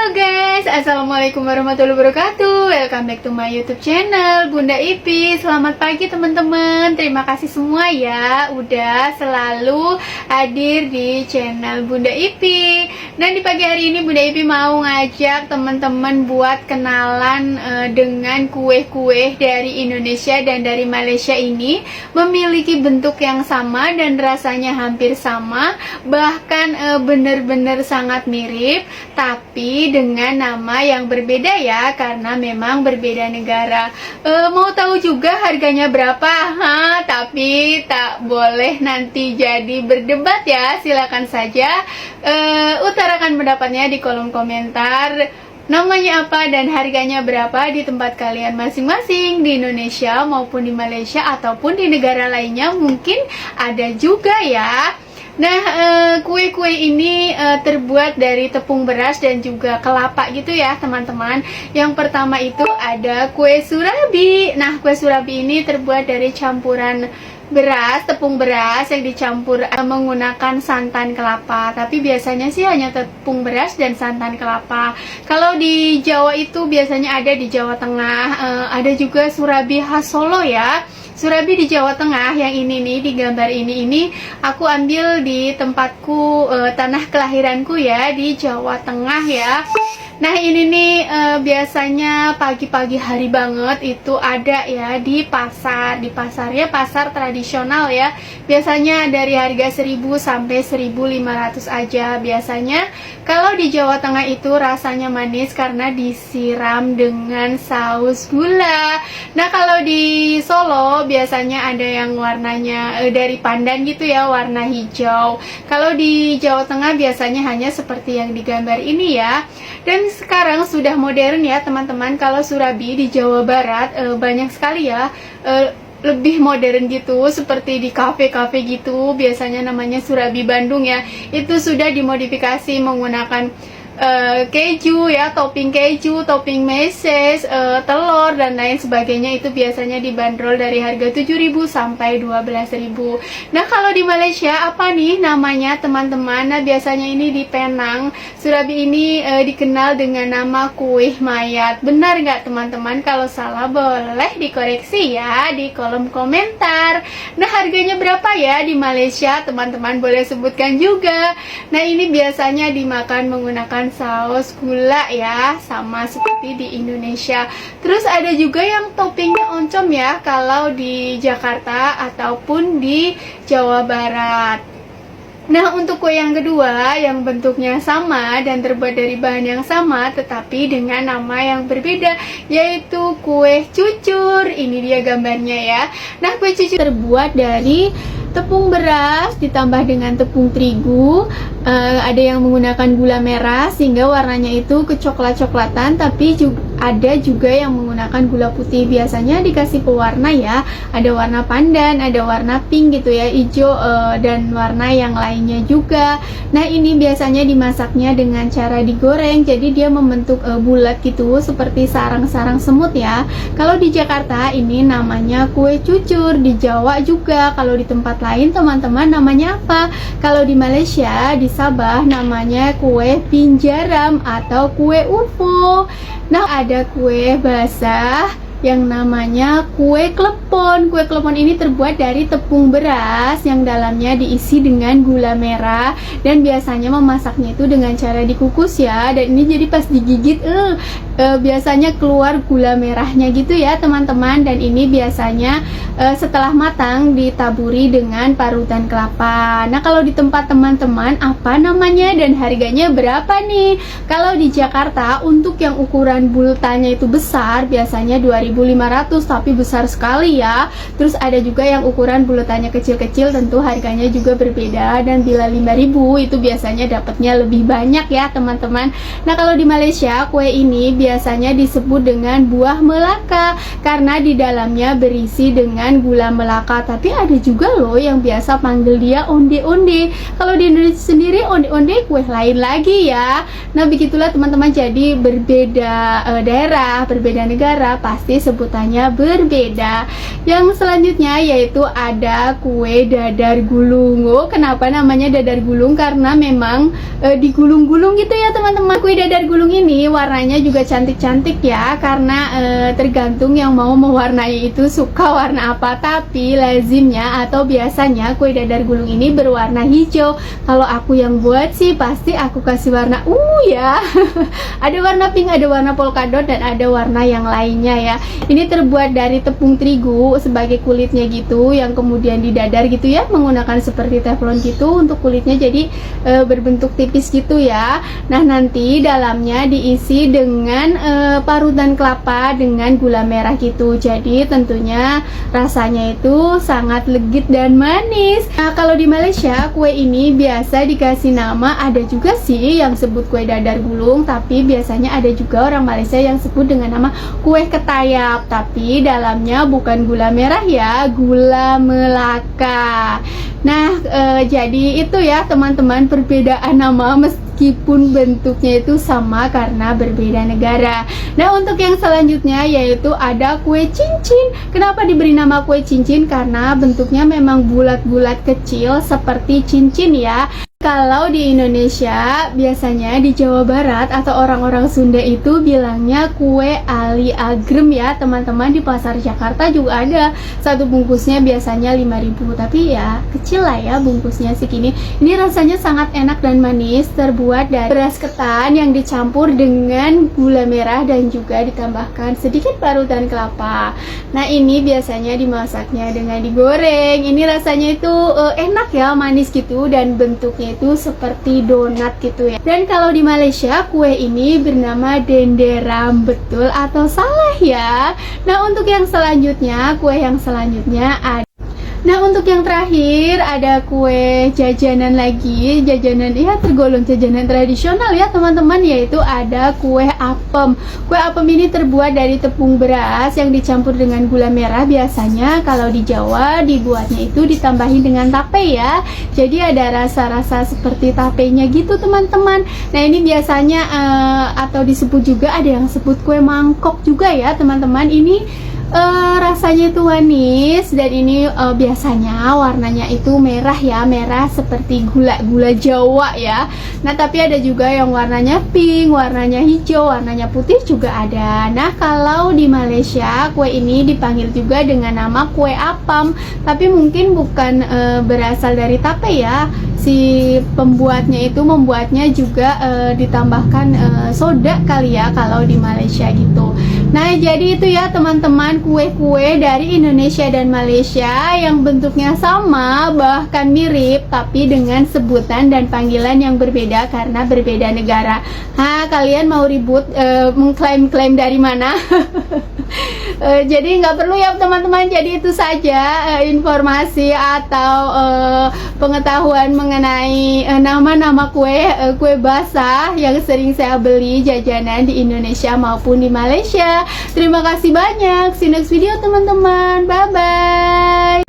Halo guys, assalamualaikum warahmatullahi wabarakatuh. Welcome back to my YouTube channel Bunda Ipi. Selamat pagi teman-teman. Terima kasih semua ya udah selalu hadir di channel Bunda Ipi. Dan di pagi hari ini Bunda Ipi mau ngajak teman-teman buat kenalan dengan kue-kue dari Indonesia dan dari Malaysia ini memiliki bentuk yang sama dan rasanya hampir sama, bahkan benar-benar sangat mirip, tapi dengan nama yang berbeda ya, karena memang berbeda negara. Mau tahu juga harganya berapa? Tapi tak boleh nanti jadi berdebat ya. Silakan saja utarakan pendapatnya di kolom komentar. Namanya apa dan harganya berapa di tempat kalian masing-masing, di Indonesia maupun di Malaysia ataupun di negara lainnya, mungkin ada juga ya. Nah, kue-kue ini terbuat dari tepung beras dan juga kelapa gitu ya teman-teman. Yang pertama itu ada kue surabi. Nah, kue surabi ini terbuat dari campuran beras, tepung beras yang dicampur menggunakan santan kelapa. Tapi biasanya sih hanya tepung beras dan santan kelapa. Kalau di Jawa itu biasanya ada di Jawa Tengah, ada juga surabi khas Solo ya. Surabi di Jawa Tengah yang ini nih, di gambar ini aku ambil di tempatku, tanah kelahiranku ya, di Jawa Tengah ya. Nah ini nih biasanya pagi-pagi hari banget itu ada ya di pasar. Di pasarnya pasar tradisional ya. Biasanya dari harga 1000 sampai 1500 aja biasanya. Kalau di Jawa Tengah itu rasanya manis karena disiram dengan saus gula. Nah kalau di Solo biasanya ada yang warnanya dari pandan gitu ya, warna hijau. Kalau di Jawa Tengah biasanya hanya seperti yang digambar ini ya. Dan sekarang sudah modern ya teman-teman. Kalau surabi di Jawa Barat banyak sekali ya, lebih modern gitu, seperti di kafe-kafe gitu. Biasanya namanya surabi Bandung ya. Itu sudah dimodifikasi menggunakan keju ya, topping keju, topping meses, telur dan lain sebagainya. Itu biasanya dibanderol dari harga 7.000 sampai 12.000. Nah kalau di Malaysia apa nih namanya teman-teman? Nah biasanya ini di Penang, surabi ini dikenal dengan nama kue mayat. Benar nggak teman-teman? Kalau salah boleh dikoreksi ya di kolom komentar. Nah harganya berapa ya di Malaysia teman-teman? Boleh sebutkan juga. Nah ini biasanya dimakan menggunakan saus gula ya, sama seperti di Indonesia. Terus ada juga yang toppingnya oncom ya, kalau di Jakarta ataupun di Jawa Barat. Nah untuk kue yang kedua yang bentuknya sama dan terbuat dari bahan yang sama tetapi dengan nama yang berbeda, yaitu kue cucur. Ini dia gambarnya ya. Nah kue cucur terbuat dari tepung beras ditambah dengan tepung terigu, ada yang menggunakan gula merah sehingga warnanya itu kecoklat-coklatan, tapi ada juga yang menggunakan gula putih. Biasanya dikasih pewarna ya, ada warna pandan, ada warna pink gitu ya, hijau dan warna yang lainnya juga. Nah ini biasanya dimasaknya dengan cara digoreng, jadi dia membentuk bulat gitu seperti sarang-sarang semut ya. Kalau di Jakarta ini namanya kue cucur, di Jawa juga. Kalau di tempat lain teman-teman namanya apa? Kalau di Malaysia, di Sabah namanya kue pinjaram atau kue UFO. Nah ada kue basah yang namanya kue klepon. Kue klepon ini terbuat dari tepung beras yang dalamnya diisi dengan gula merah, dan biasanya memasaknya itu dengan cara dikukus ya. Dan ini jadi pas digigit biasanya keluar gula merahnya gitu ya teman-teman. Dan ini biasanya setelah matang ditaburi dengan parutan kelapa. Nah kalau di tempat teman-teman apa namanya dan harganya berapa nih? Kalau di Jakarta untuk yang ukuran bultanya itu besar biasanya 2.500, tapi besar sekali ya. Terus ada juga yang ukuran bulatannya kecil-kecil, tentu harganya juga berbeda. Dan bila 5.000 itu biasanya dapatnya lebih banyak ya teman-teman. Nah kalau di Malaysia kue ini biasanya disebut dengan buah melaka karena di dalamnya berisi dengan gula melaka. Tapi ada juga loh yang biasa panggil dia onde-onde. Kalau di Indonesia sendiri onde-onde kue lain lagi ya. Nah begitulah teman-teman, jadi berbeda daerah, berbeda negara pasti sebutannya berbeda. Yang selanjutnya yaitu ada kue dadar gulung. Oh, kenapa namanya dadar gulung? Karena memang digulung-gulung gitu ya teman-teman. Kue dadar gulung ini warnanya juga cantik-cantik ya, karena tergantung yang mau mewarnai itu suka warna apa. Tapi lazimnya atau biasanya kue dadar gulung ini berwarna hijau. Kalau aku yang buat sih pasti aku kasih warna ya. Ada warna pink, ada warna polkadot, dan ada warna yang lainnya ya. Ini terbuat dari tepung terigu sebagai kulitnya gitu, yang kemudian didadar gitu ya, menggunakan seperti teflon gitu untuk kulitnya, jadi berbentuk tipis gitu ya. Nah nanti dalamnya diisi dengan parutan kelapa dengan gula merah gitu, jadi tentunya rasanya itu sangat legit dan manis. Nah kalau di Malaysia kue ini biasa dikasih nama, ada juga sih yang sebut kue dadar gulung, tapi biasanya ada juga orang Malaysia yang sebut dengan nama kue ketayap, tapi dalamnya bukan gula merah ya, gula Melaka. Nah jadi itu ya teman-teman, perbedaan nama meskipun bentuknya itu sama karena berbeda negara. Nah untuk yang selanjutnya yaitu ada kue cincin. Kenapa diberi nama kue cincin? Karena bentuknya memang bulat-bulat kecil seperti cincin ya. Kalau di Indonesia, biasanya di Jawa Barat atau orang-orang Sunda itu bilangnya kue ali agrem ya teman-teman. Di pasar Jakarta juga ada, satu bungkusnya biasanya 5.000, tapi ya kecil lah ya bungkusnya segini. Ini rasanya sangat enak dan manis, terbuat dari beras ketan yang dicampur dengan gula merah dan juga ditambahkan sedikit parutan kelapa. Nah ini biasanya dimasaknya dengan digoreng. Ini rasanya itu enak ya, manis gitu, dan bentuknya itu seperti donat gitu ya. Dan kalau di Malaysia kue ini bernama denderam, betul atau salah ya? Nah untuk yang selanjutnya, kue yang selanjutnya ada. Nah untuk yang terakhir ada kue jajanan lagi, jajanan ya tergolong jajanan tradisional ya teman-teman, yaitu ada kue apem. Kue apem ini terbuat dari tepung beras yang dicampur dengan gula merah. Biasanya kalau di Jawa dibuatnya itu ditambahin dengan tape ya, jadi ada rasa-rasa seperti tapenya gitu teman-teman. Nah ini biasanya atau disebut juga, ada yang sebut kue mangkok juga ya teman-teman. Ini rasanya itu manis, dan ini biasanya warnanya itu merah ya, merah seperti gula Jawa ya. Nah tapi ada juga yang warnanya pink, warnanya hijau, warnanya putih juga ada. Nah kalau di Malaysia kue ini dipanggil juga dengan nama kue apam, tapi mungkin bukan berasal dari tape ya. Si pembuatnya itu membuatnya juga ditambahkan soda kali ya kalau di Malaysia gitu. Nah jadi itu ya teman-teman, kue-kue dari Indonesia dan Malaysia yang bentuknya sama bahkan mirip, tapi dengan sebutan dan panggilan yang berbeda karena berbeda negara. Nah kalian mau ribut mengklaim-klaim dari mana? Jadi nggak perlu ya teman-teman. Jadi itu saja informasi atau pengetahuan mengenai nama-nama kue basah yang sering saya beli jajanan di Indonesia maupun di Malaysia. Terima kasih banyak. See you next video teman-teman. Bye bye.